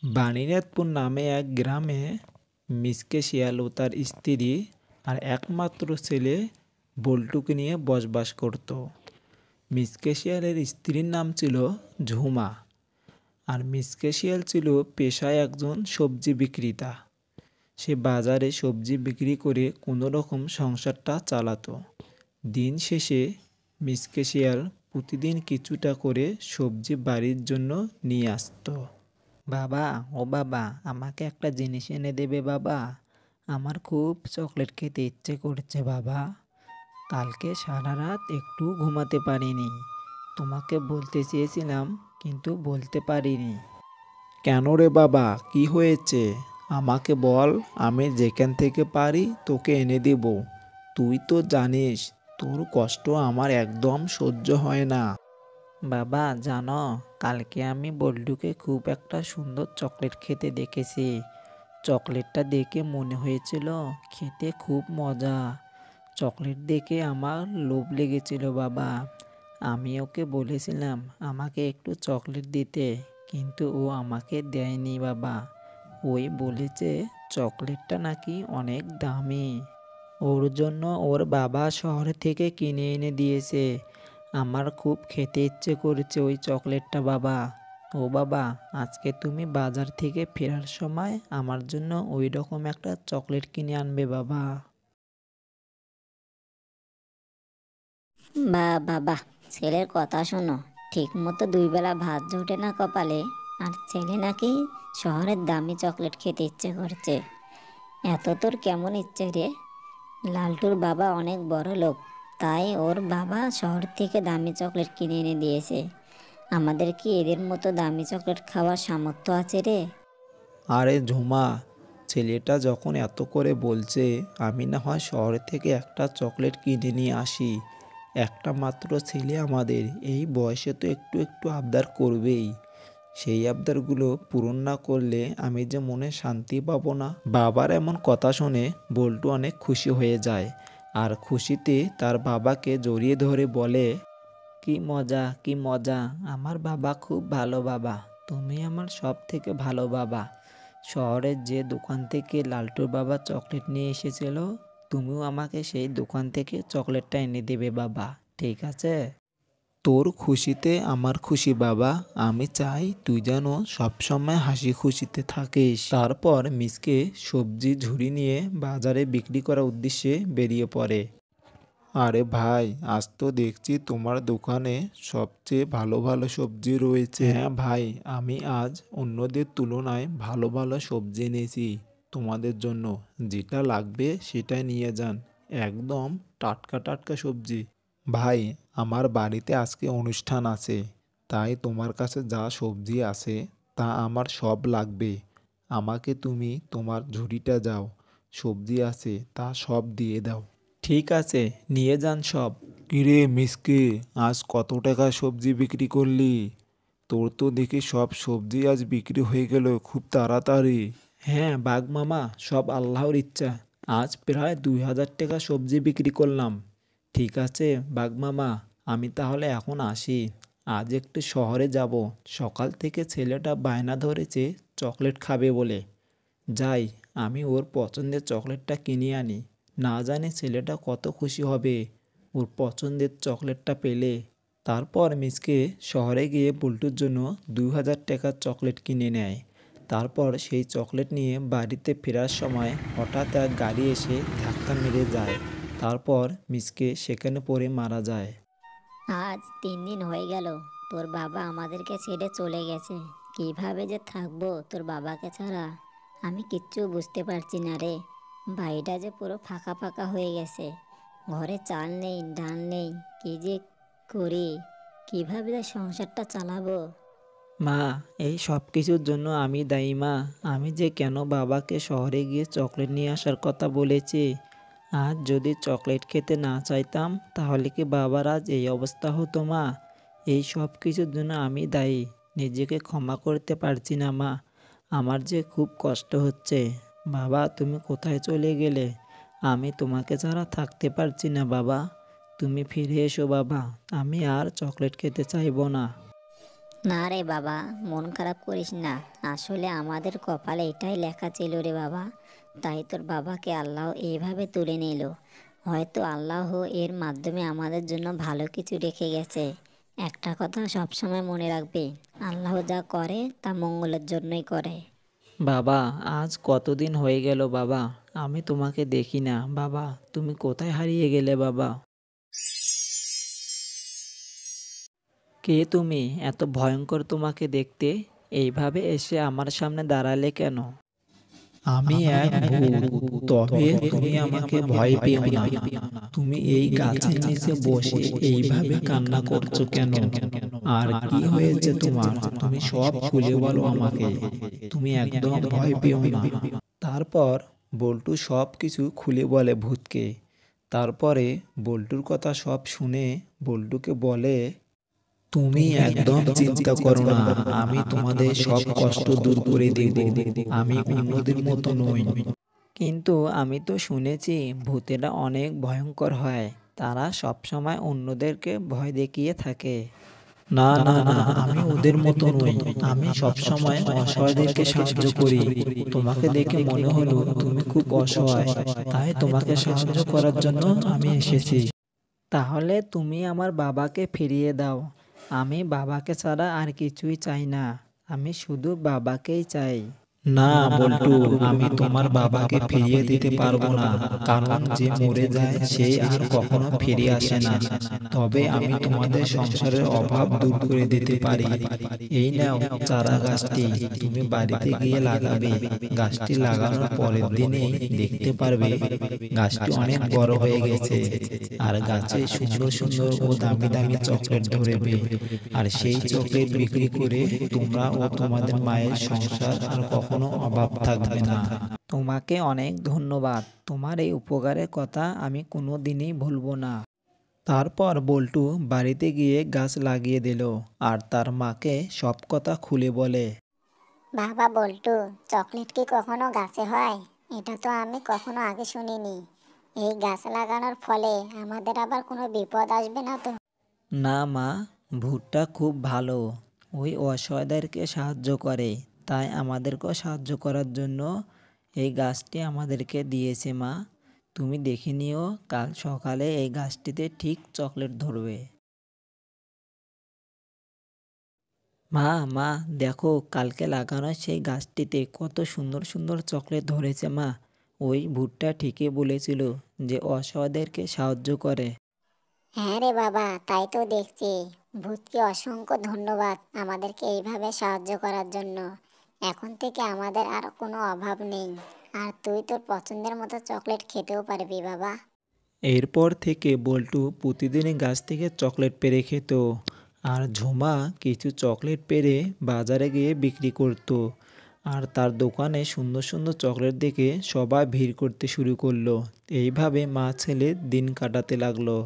বাণীনাথপুর নামে এক গ্রামে মিসকে শিয়াল ও তার স্ত্রী আর একমাত্র ছেলে বল্টুকে নিয়ে বসবাস করত। মিসকে শিয়ালের স্ত্রীর নাম ছিল ঝুমা, আর মিসকে শিয়াল ছিল পেশায় একজন সবজি বিক্রেতা। সে বাজারে সবজি বিক্রি করে কোনো রকম সংসারটা চালাতো। দিন শেষে মিসকে শিয়াল প্রতিদিন কিছুটা করে সবজি বাড়ির জন্য নিয়ে আসতো। বাবা, ও বাবা, আমাকে একটা জিনিস এনে দেবে বাবা? আমার খুব চকলেট খেতে ইচ্ছে করছে বাবা। কালকে সারা রাত একটু ঘুমাতে পারিনি। তোমাকে বলতে চেয়েছিলাম কিন্তু বলতে পারিনি। কেন রে বাবা, কি হয়েছে? আমাকে বল, আমি যেখান থেকে পারি তোকে এনে দেব। তুই তো জানিস তোর কষ্ট আমার একদম সহ্য হয় না। বাবা জানো, কালকে আমি বল্টুকে খুব একটা সুন্দর চকলেট খেতে দেখেছি। চকলেটটা দেখে মনে হয়েছিল খেতে খুব মজা। চকলেট দেখে আমার লোভ লেগেছিল বাবা। আমি ওকে বলেছিলাম আমাকে একটু চকলেট দিতে, কিন্তু ও আমাকে দেয়নি বাবা। ওই বলেছে চকলেটটা নাকি অনেক দামি। ওর জন্য ওর বাবা শহর থেকে কিনে এনে দিয়েছে। আমার খুব খেতে ইচ্ছে করেছে ওই চকলেটটা বাবা। ও বাবা, আজকে তুমি বাজার থেকে ফেরার সময় আমার জন্য ওই রকম একটা চকলেট কিনে আনবে বাবা। বাবা, ছেলের কথা শোনো। ঠিক মতো দুই বেলা ভাত জোটে না কপালে, আর ছেলে নাকি শহরের দামি চকলেট খেতে ইচ্ছে করছে। এত তোর কেমন ইচ্ছে রে? লালটুর বাবা অনেক বড় লোক, তাই ওর বাবা শহর থেকে দামি চকলেট কিনে এনে দিয়েছে। আমাদের কি এদের মতো দামি চকলেট খাওয়ার সামর্থ্য আছে রে? আরে ঝুমা, ছেলেটা যখন এত করে বলছে, আমি না হয় শহর থেকে একটা চকলেট কিনে নিয়ে আসি। একটা মাত্র ছেলে আমাদের, এই বয়সে তো একটু একটু আবদার করবেই। সেই আবদারগুলো পূরণ না করলে আমি যে মনে শান্তি পাবো না। বাবার এমন কথা শুনে বল্টু অনেক খুশি হয়ে যায়, আর খুশিতে তার বাবাকে জড়িয়ে ধরে বলে, কি মজা, কি মজা! আমার বাবা খুব ভালো বাবা। তুমি আমার সব থেকে ভালো বাবা। শহরের যে দোকান থেকে লালটুর বাবা চকলেট নিয়ে এসেছিল, তুমিও আমাকে সেই দোকান থেকে চকলেটটা এনে দেবে বাবা, ঠিক আছে? তোর খুশিতে আমার খুশি বাবা। আমি চাই তুই যেন সবসময় হাসি খুশিতে থাকিস। তারপর মিসকে সবজি ঝুড়ি নিয়ে বাজারে বিক্রি করার উদ্দেশ্যে বেরিয়ে পড়ে। আরে ভাই, আজ তো দেখছি তোমার দোকানে সবচেয়ে ভালো ভালো সবজি রয়েছে। হ্যাঁ ভাই, আমি আজ অন্যদের তুলনায় ভালো ভালো সবজি এনেছি তোমাদের জন্য। যেটা লাগবে সেটাই নিয়ে যান। একদম টাটকা টাটকা সবজি। ভাই, আমার বাড়িতে আজকে অনুষ্ঠান আছে, তাই তোমার কাছে যা সবজি আছে তা আমার সব লাগবে। আমাকে তুমি তোমার ঝুড়িটা যাও, সবজি আছে তা সব দিয়ে দাও। ঠিক আছে, নিয়ে যান সব। কিরে মিসকে, আজ কত টাকা সবজি বিক্রি করলি? তোর তো দেখি সব সবজি আজ বিক্রি হয়ে গেল খুব তাড়াতাড়ি। হ্যাঁ বাঘ মামা, সব আল্লাহর ইচ্ছা। আজ প্রায় 2000 টাকা সবজি বিক্রি করলাম। ঠিক আছে বাঘ মামা, আমি তাহলে এখন আসি। আজ একটু শহরে যাব। সকাল থেকে ছেলেটা বায়না ধরেছে চকলেট খাবে বলে। যাই, আমি ওর পছন্দের চকলেটটা কিনে আনি। না জানি ছেলেটা কত খুশি হবে ওর পছন্দের চকলেটটা পেলে। তারপর মিসকে শহরে গিয়ে বল্টুর জন্য 2000 টাকার চকলেট কিনে নেয়। তারপর সেই চকলেট নিয়ে বাড়িতে ফেরার সময় হঠাৎ এক গাড়ি এসে ধাক্কা মেরে যায়। তারপর মিসকে সেখানে পড়ে মারা যায়। আজ 3 দিন হয়ে গেল তোর বাবা আমাদেরকে ছেড়ে চলে গেছে। কিভাবে যে থাকবো তোর বাবাকে ছাড়া, আমি কিচ্ছু বুঝতে পারছি না রে। বাড়িটা যে পুরো ফাঁকা ফাঁকা হয়ে গেছে। ঘরে চাল নেই, ডাল নেই। কি যে করি, কিভাবে যে সংসারটা চালাবো? মা, এই সব কিছুর জন্য আমি দায়ী মা। আমি যে কেন বাবাকে শহরে গিয়ে চকলেট নিয়ে আসার কথা বলেছি। আজ যদি চকলেট খেতে না চাইতাম তাহলে কি বাবার আজ এই অবস্থা হতো মা? এই সব কিছুর জন্য আমি দায়ী। নিজেকে ক্ষমা করতে পারছি না মা। আমার যে খুব কষ্ট হচ্ছে। বাবা, তুমি কোথায় চলে গেলে? আমি তোমাকে ছাড়া থাকতে পারছি না বাবা। তুমি ফিরে এসো বাবা। আমি আর চকলেট খেতে চাইবো না। না রে বাবা, মন খারাপ করিস না। আসলে আমাদের কপালে এটাই লেখা ছিল রে বাবা, তাই তোর বাবাকে আল্লাহ এইভাবে তুলে নিল। হয়তো আল্লাহ এর মাধ্যমে আমাদের জন্য ভালো কিছু রেখে গেছে। একটা কথা সবসময় মনে রাখবে, আল্লাহ যা করে তা মঙ্গলের জন্যই করে। বাবা, আজ কতদিন হয়ে গেল বাবা, আমি তোমাকে দেখি না বাবা, তুমি কোথায় হারিয়ে গেলে বাবা? কে তুমি? এত ভয়ঙ্কর তোমাকে দেখতে, এইভাবে এসে আমার সামনে দাঁড়ালে কেন? আমি এক ভূত, তবে তুমি আমাকে ভয় পেও না। তুমি এই গাছের নিচে বসে এইভাবে কান্না করছো কেন? আর কি হয়েছে তোমার? তুমি সব খুলে বলো আমাকে। তুমি একদম ভয় পেও না। তারপর বল্টু সব কিছু খুলে বলে ভূতকে। তারপরে বল্টুর কথা সব শুনে বল্টুকে বলে, তুমি একদম চিন্তা করো না, আমি তোমাদের সব কষ্ট দূর করে দেব। আমি অন্যদের মতো নই। কিন্তু আমি তো শুনেছি ভূতেরা অনেক ভয়ঙ্কর হয়, তারা সবসময় অন্যদেরকে ভয় দেখিয়ে থাকে। না না না, আমি ওদের মতো নই। আমি সবসময় অসহায়দেরকে সাহায্য করি। তোমাকে দেখে মনে হলো তুমি খুব অসহায়, তাই তোমাকে সাহায্য করার জন্য আমি এসেছি। তাহলে তুমি আমার বাবাকে ফিরিয়ে দাও। আমি বাবাকে ছাড়া আর কিছুই চাই না। আমি শুধু বাবাকেই চাই। না বল্টু, আমি তোমার বাবাকে ফিরিয়ে দিতে পারবো না, কারণ যে মরে যায় সে আর কখনো ফিরে আসে না। তবে আমি তোমাদের সংসারের অভাব দূর করে দিতে পারি। এই নাও চারা গাছটি, তুমি বাড়িতে গিয়ে লাগাবে। গাছটি লাগানোর পরের দিনেই দেখতে পারবে গাছটি অনেক বড় হয়ে গেছে, আর গাছে সুন্দর সুন্দর ও দামি দামি চকলেট ধরবে। আর সেই চকলেট বিক্রি করে তোমরা ও তোমাদের মায়ের সংসার আর কখনো অভাব থাকবে না। তোমাকে অনেক ধন্যবাদ, তোমার এই উপকারের কথা আমি কোনো দিনই ভুলবো না। তারপর বল্টু বাড়িতে গিয়ে গাছ লাগিয়ে দিল আর তার মাকে সব কথা খুলে বলে। বাবা বল্টু, চকলেট কি কখনো গাছে হয়? এটা তো আমি কখনো আগে শুনিনি। এই গাছ লাগানোর ফলে আমাদের আবার কোনো বিপদ আসবে না তো? না মা, ভূতটা খুব ভালো, ওই অসহায়দেরকে সাহায্য করে, তাই আমাদেরকেও সাহায্য করার জন্য এই গাছটি আমাদেরকে দিয়েছে মা। তুমি দেখে নিও, কাল সকালে এই গাছটিতে ঠিক চকলেট ধরবে। মা মা, দেখো কালকে লাগানো সেই গাছটিতে কত সুন্দর সুন্দর চকলেট ধরেছে মা। ওই ভূতটা ঠিকই বলেছিল যে অসহায়দেরকে সাহায্য করে। হ্যাঁ রে বাবা, তাই তো দেখছি। ভূতকে অসংখ্য ধন্যবাদ আমাদেরকে এইভাবে সাহায্য করার জন্য। এখন থেকে আমাদের আর কোনো অভাব নেই। আর তুই তোর পছন্দের মতো চকলেট খেতেও পারবি বাবা। এরপর থেকে বল্টু প্রতিদিনই গাছ থেকে চকলেট পেড়ে খেত, আর ঝুমা কিছু চকলেট পেড়ে বাজারে গিয়ে বিক্রি করত। আর তার দোকানে সুন্দর সুন্দর চকলেট দেখে সবাই ভিড় করতে শুরু করলো। এইভাবে মা ছেলে দিন কাটাতে লাগলো।